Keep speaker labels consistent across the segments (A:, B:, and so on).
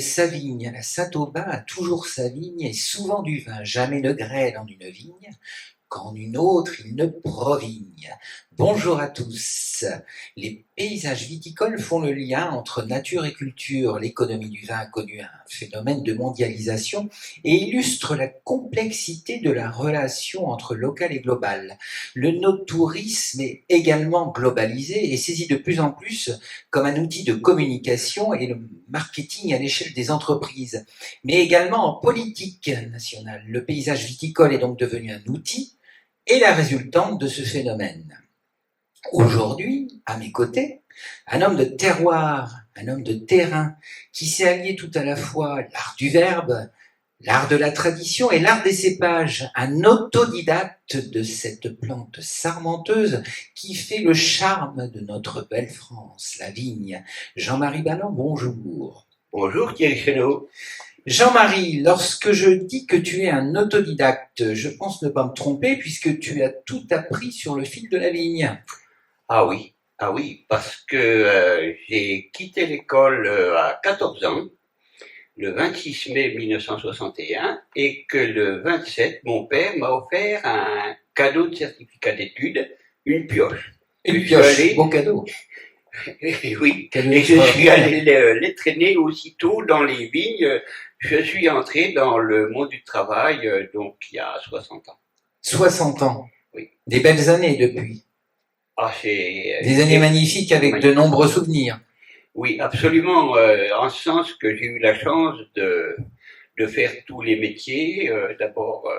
A: sa vigne à la Saint-Aubin a toujours sa vigne et souvent du vin, jamais ne grêle en une vigne, qu'en une autre il ne provigne. Bonjour à tous. Les paysages viticoles font le lien entre nature et culture. L'économie du vin a connu un phénomène de mondialisation et illustre la complexité de la relation entre local et global. Le no-tourisme est également globalisé et saisi de plus en plus comme un outil de communication et le marketing à l'échelle des entreprises, mais également en politique nationale. Le paysage viticole est donc devenu un outil et la résultante de ce phénomène. Aujourd'hui, à mes côtés, un homme de terroir, un homme de terrain, qui s'est allié tout à la fois l'art du verbe, l'art de la tradition et l'art des cépages, un autodidacte de cette plante sarmenteuse qui fait le charme de notre belle France, la vigne. Jean-Marie Balland, bonjour.
B: Bonjour Thierry Chéneau.
A: Jean-Marie, lorsque je dis que tu es un autodidacte, je pense ne pas me tromper puisque tu as tout appris sur le fil de la vigne.
B: Ah oui, parce que j'ai quitté l'école à 14 ans, le 26 mai 1961, et que le 27, mon père m'a offert un cadeau de certificat d'études, une pioche.
A: Une pioche, beau cadeau.
B: Oui, et je suis allé les traîner aussitôt dans les vignes. Je suis entré dans le monde du travail, donc il y a 60 ans.
A: 60 ans.
B: Oui.
A: Des belles années depuis.
B: Ah, c'est
A: des années magnifiques avec de nombreux souvenirs.
B: Oui, absolument. En ce sens que j'ai eu la chance de faire tous les métiers. D'abord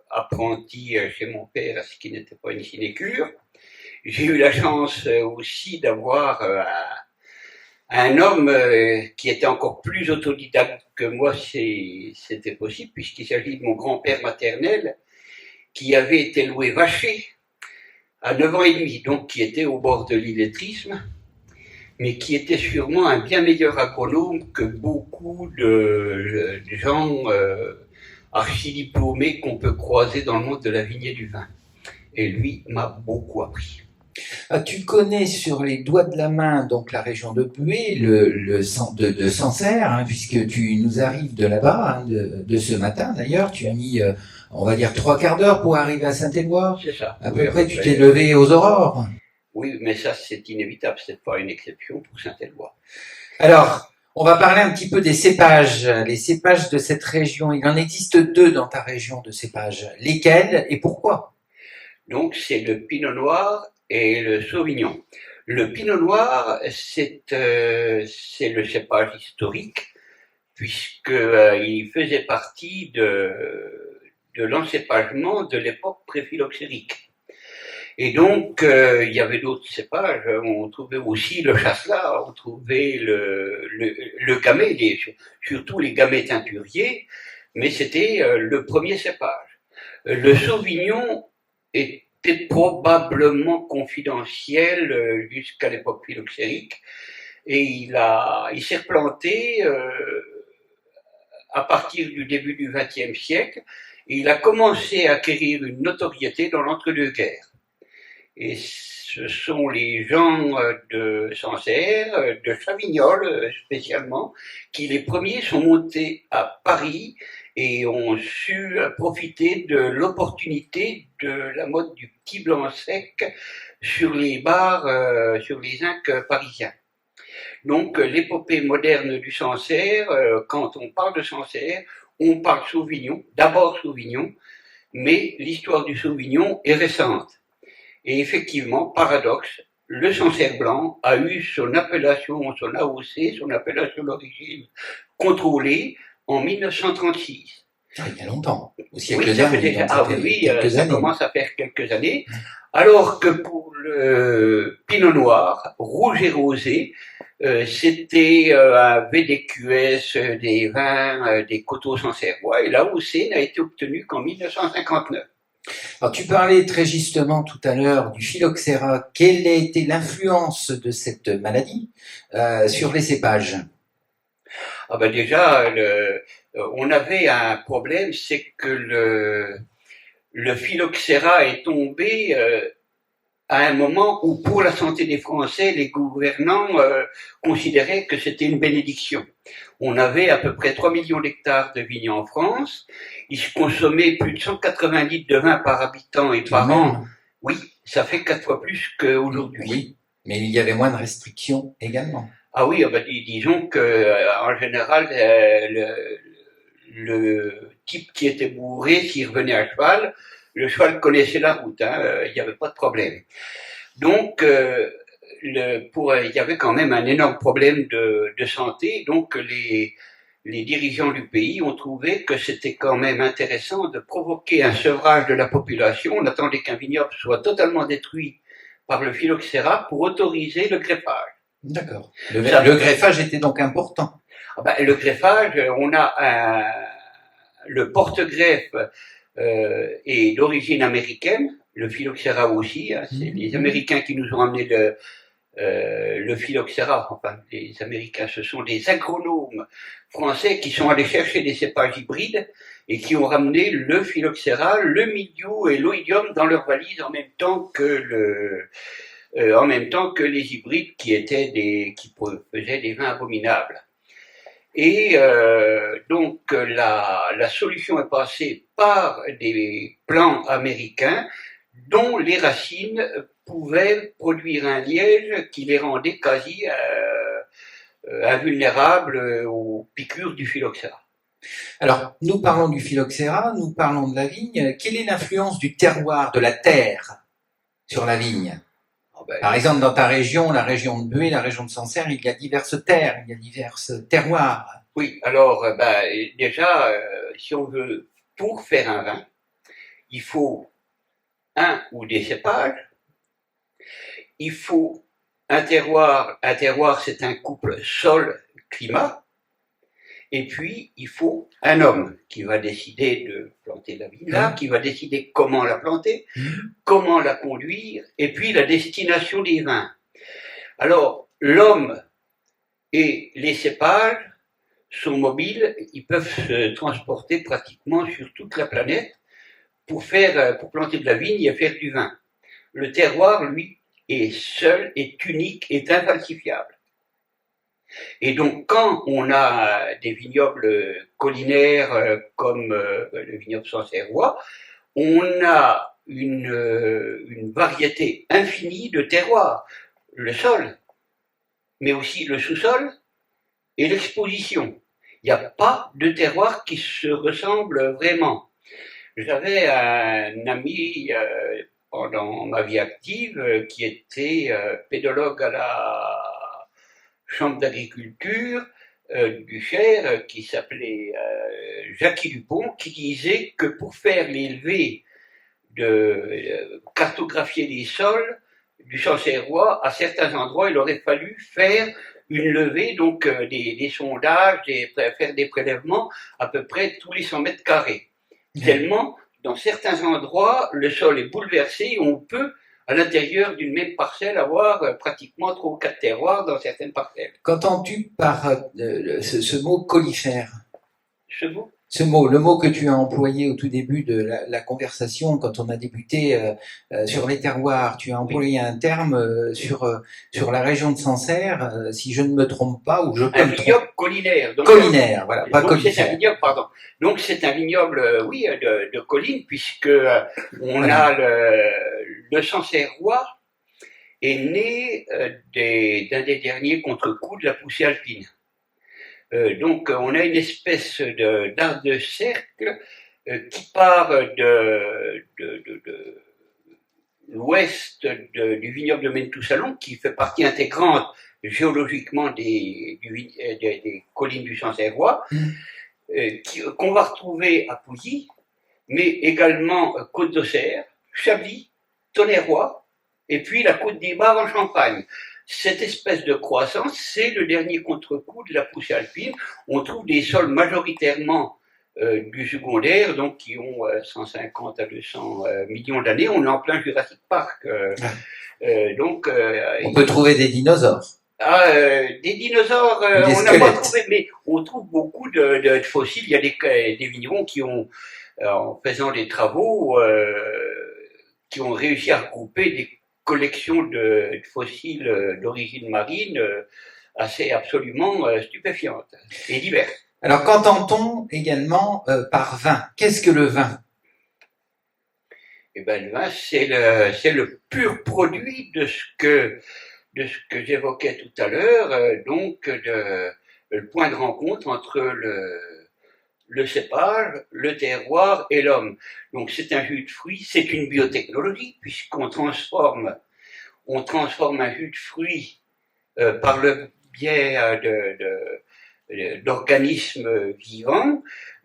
B: apprenti chez mon père, ce qui n'était pas une sinécure. J'ai eu la chance aussi d'avoir un homme qui était encore plus autodidacte que moi, c'était possible, puisqu'il s'agit de mon grand-père maternel, qui avait été loué vacher à 9 ans et demi, donc qui était au bord de l'illettrisme, mais qui était sûrement un bien meilleur agronome que beaucoup de gens archidiplômés qu'on peut croiser dans le monde de la vigne et du vin. Et lui m'a beaucoup appris.
A: Ah, tu connais sur les doigts de la main donc la région de Buée, le centre de Sancerre, hein, puisque tu nous arrives de là-bas, hein, de ce matin d'ailleurs. Tu as mis, on va dire, 3/4 d'heure pour arriver à Saint-Éloi.
B: C'est ça.
A: À peu près, tu t'es levé aux aurores.
B: Oui, mais ça c'est inévitable, c'est pas une exception pour Saint-Éloi.
A: Alors, on va parler un petit peu des cépages, les cépages de cette région. Il en existe 2 dans ta région de cépages. Lesquels et pourquoi?
B: Donc c'est le pinot noir et le sauvignon. Le pinot noir, c'est le cépage historique, puisqu'il faisait partie de l'encépagement de l'époque pré-phylloxérique. Et donc, il y avait d'autres cépages. On trouvait aussi le chasselas, on trouvait le gamay, surtout les gamay teinturiers, mais c'était le premier cépage. Le sauvignon était probablement confidentiel jusqu'à l'époque phylloxérique, et il s'est replanté à partir du début du XXe siècle, et il a commencé à acquérir une notoriété dans l'entre-deux-guerres. Et ce sont les gens de Sancerre, de Chavignol spécialement, qui les premiers sont montés à Paris et ont su profiter de l'opportunité de la mode du petit blanc sec sur les bars, sur les zincs parisiens. Donc l'épopée moderne du Sancerre, quand on parle de Sancerre, on parle Sauvignon, d'abord Sauvignon, mais l'histoire du Sauvignon est récente. Et effectivement, paradoxe, le Sancerre blanc a eu son appellation, son AOC, son appellation d'origine contrôlée en 1936.
A: Ah, il y a longtemps, au
B: siècle dernier. Ça commence à faire quelques années. Alors que pour le pinot noir, rouge et rosé, c'était un VDQS des vins des coteaux sancerrois, et l'AOC n'a été obtenue qu'en 1959.
A: Alors, tu parlais très justement tout à l'heure du phylloxéra. Quelle a été l'influence de cette maladie sur les cépages?
B: Ah ben déjà, on avait un problème, c'est que le phylloxéra est tombé à un moment où, pour la santé des Français, les gouvernants considéraient que c'était une bénédiction. On avait à peu près 3 millions d'hectares de vignes en France. Ils consommaient plus de 180 litres de vin par habitant et
A: Tout de
B: par an.
A: même.
B: Oui, ça fait 4 fois plus qu'aujourd'hui.
A: Oui, mais il y avait moins de restrictions également.
B: Ah oui, disons que en général, le type qui était bourré, s'il revenait à cheval, le cheval connaissait la route, il n'y avait pas de problème. Donc, il y avait quand même un énorme problème de santé, donc les dirigeants du pays ont trouvé que c'était quand même intéressant de provoquer un sevrage de la population. On attendait qu'un vignoble soit totalement détruit par le phylloxéra pour autoriser le greffage.
A: D'accord. Le greffage était donc important.
B: Le greffage, le porte-greffe est d'origine américaine, le phylloxéra aussi. C'est les Américains qui nous ont amené le phylloxéra. Enfin, les Américains, ce sont des agronomes français qui sont allés chercher des cépages hybrides et qui ont ramené le phylloxéra, le mildiou et l'oïdium dans leur valise en même temps que les hybrides qui faisaient des vins abominables. Et donc la solution est passée par des plants américains dont les racines pouvaient produire un liège qui les rendait quasi invulnérables aux piqûres du phylloxéra.
A: Alors, nous parlons du phylloxéra, nous parlons de la vigne. Quelle est l'influence du terroir, de la terre, sur la vigne ? Par exemple, dans ta région, la région de Buée, la région de Sancerre, il y a diverses terres, il y a diverses terroirs.
B: Oui, alors déjà, si on veut, pour faire un vin, il faut un ou des cépages, il faut un terroir. Un terroir, c'est un couple sol-climat. Et puis, il faut un homme qui va décider de planter la vigne là, qui va décider comment la planter, comment la conduire, et puis la destination des vins. Alors, l'homme et les cépages sont mobiles, ils peuvent se transporter pratiquement sur toute la planète pour planter de la vigne et faire du vin. Le terroir, lui, est seul, est unique, est infalsifiable. Et donc, quand on a des vignobles collinaires comme le vignoble sancerrois, on a une variété infinie de terroirs. Le sol, mais aussi le sous-sol et l'exposition. Il n'y a pas de terroir qui se ressemble vraiment. J'avais un ami pendant ma vie active qui était pédologue à la chambre d'agriculture du Cher, qui s'appelait Jacques Dupont, qui disait que pour faire les levées de cartographier les sols du Sancerrois, à certains endroits, il aurait fallu faire une levée, donc des sondages, faire des prélèvements à peu près tous les 100 mètres carrés. Tellement, dans certains endroits, le sol est bouleversé et on peut, à l'intérieur d'une même parcelle, avoir pratiquement 3 ou 4 terroirs dans certaines parcelles.
A: Qu'entends-tu par ce mot collifère ?
B: Ce mot,
A: le mot que tu as employé au tout début de la conversation, quand on a débuté sur les terroirs, tu as employé un terme sur la région de Sancerre, si je ne me trompe pas, ou je peux
B: un
A: me
B: vignoble collinaire.
A: Donc, collinaire, voilà, pas collifère.
B: C'est un vignoble, pardon. Donc c'est un vignoble, oui, de colline, puisque on a le Sancerrois est né d'un des derniers contre-coups de la poussée alpine. Donc on a une espèce d'arc de cercle qui part de l'ouest du vignoble de Menetou-Salon, qui fait partie intégrante géologiquement des collines du Sancerrois, qu'on va retrouver à Pouilly, mais également Côte d'Auxerre, Chablis, Tonnerrois, et puis la Côte des Bars en Champagne. Cette espèce de croissance, c'est le dernier contre-coup de la poussée alpine. On trouve des sols majoritairement du secondaire, donc qui ont 150 à 200 millions d'années. On est en plein Jurassic Park.
A: On peut trouver des dinosaures.
B: Des dinosaures, on n'a pas trouvé, mais on trouve beaucoup de fossiles. Il y a des vignerons qui ont, en faisant des travaux, qui ont réussi à regrouper collection de fossiles d'origine marine assez absolument stupéfiante et diverse.
A: Alors, qu'entend-on également par vin? Qu'est-ce que le vin?
B: Eh ben, le vin, c'est le pur produit de ce que j'évoquais tout à l'heure, donc le point de rencontre entre le cépage, le terroir et l'homme. Donc c'est un jus de fruits, c'est une biotechnologie puisqu'on transforme un jus de fruits par le biais d'organismes vivants,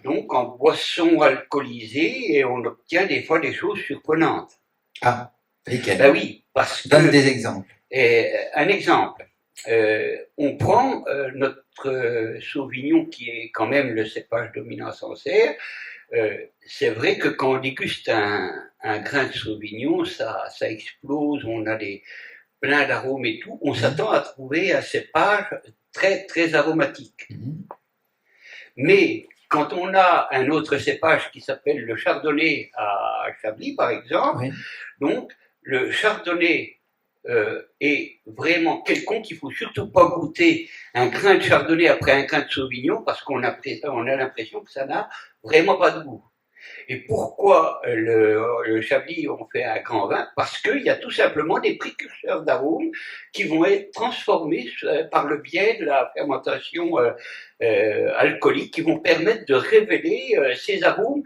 B: donc en boisson alcoolisée, et on obtient des fois des choses surprenantes.
A: Ah, lesquelles?
B: Ben oui, parce
A: Donne
B: que
A: des exemples.
B: un exemple. On prend notre Sauvignon, qui est quand même le cépage dominant Sancerre. C'est vrai que quand on déguste un grain de Sauvignon, ça explose, on a plein d'arômes et tout. On s'attend à trouver un cépage très, très aromatique. Mais quand on a un autre cépage qui s'appelle le chardonnay à Chablis, par exemple, donc le chardonnay est vraiment quelconque. Il faut surtout pas goûter un grain de chardonnay après un grain de sauvignon parce qu'on a l'impression que ça n'a vraiment pas de goût. Et pourquoi le Chablis on fait un grand vin? Parce qu'il y a tout simplement des précurseurs d'arômes qui vont être transformés par le biais de la fermentation alcoolique, qui vont permettre de révéler ces arômes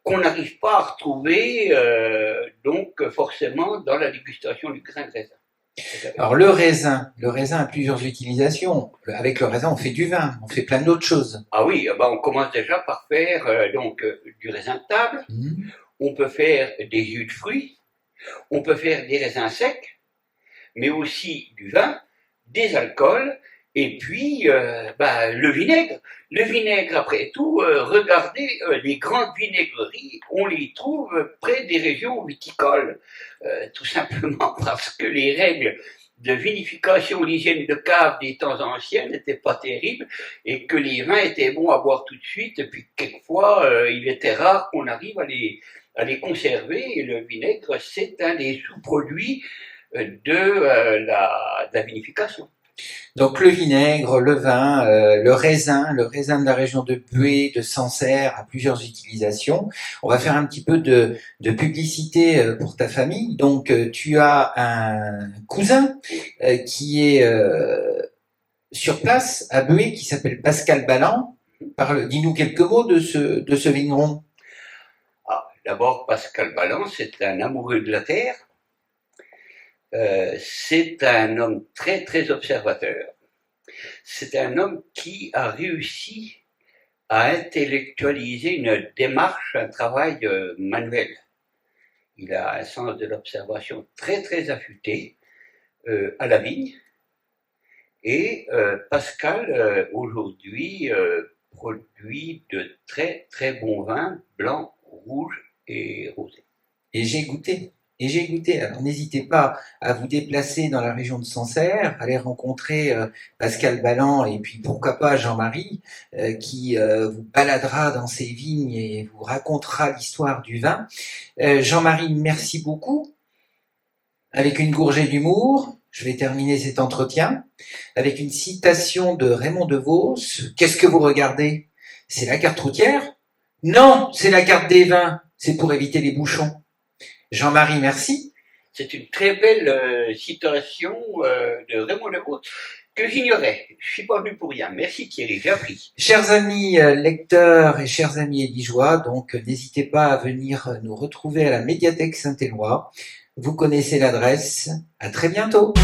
B: qu'on n'arrive pas à retrouver donc forcément dans la dégustation du grain de raisin.
A: Alors le raisin a plusieurs utilisations. Avec le raisin, on fait du vin, on fait plein d'autres choses.
B: Ah oui, ben on commence déjà par faire du raisin de table. On peut faire des jus de fruits, on peut faire des raisins secs, mais aussi du vin, des alcools. Et puis, le vinaigre. Le vinaigre, après tout, regardez, les grandes vinaigreries, on les trouve près des régions viticoles, tout simplement parce que les règles de vinification, l'hygiène de cave des temps anciens n'étaient pas terribles et que les vins étaient bons à boire tout de suite. Et puis, quelquefois, il était rare qu'on arrive à les conserver. Et le vinaigre, c'est un des sous-produits de la vinification.
A: Donc le vinaigre, le vin, le raisin de la région de Buée, de Sancerre, a plusieurs utilisations. On va faire un petit peu de publicité pour ta famille. Donc tu as un cousin qui est sur place à Buée, qui s'appelle Pascal Balland. Dis-nous quelques mots de ce vigneron.
B: D'abord, Pascal Balland, c'est un amoureux de la terre. C'est un homme très, très observateur. C'est un homme qui a réussi à intellectualiser une démarche, un travail manuel. Il a un sens de l'observation très, très affûté à la vigne. Et Pascal, aujourd'hui, produit de très, très bons vins, blancs, rouges et rosés.
A: Et j'ai goûté. Alors n'hésitez pas à vous déplacer dans la région de Sancerre, aller rencontrer Pascal Balland et puis pourquoi pas Jean-Marie qui vous baladera dans ses vignes et vous racontera l'histoire du vin. Jean-Marie, merci beaucoup. Avec une gorgée d'humour, je vais terminer cet entretien avec une citation de Raymond Devos. Qu'est-ce que vous regardez? C'est la carte routière? Non, c'est la carte des vins. C'est pour éviter les bouchons. Jean-Marie, merci.
B: C'est une très belle citation de Raymond Devos que j'ignorais. Je suis pas venu pour rien. Merci Thierry, j'ai appris.
A: Chers amis lecteurs et chers amis édigeois, donc n'hésitez pas à venir nous retrouver à la médiathèque Saint-Éloi. Vous connaissez l'adresse. À très bientôt.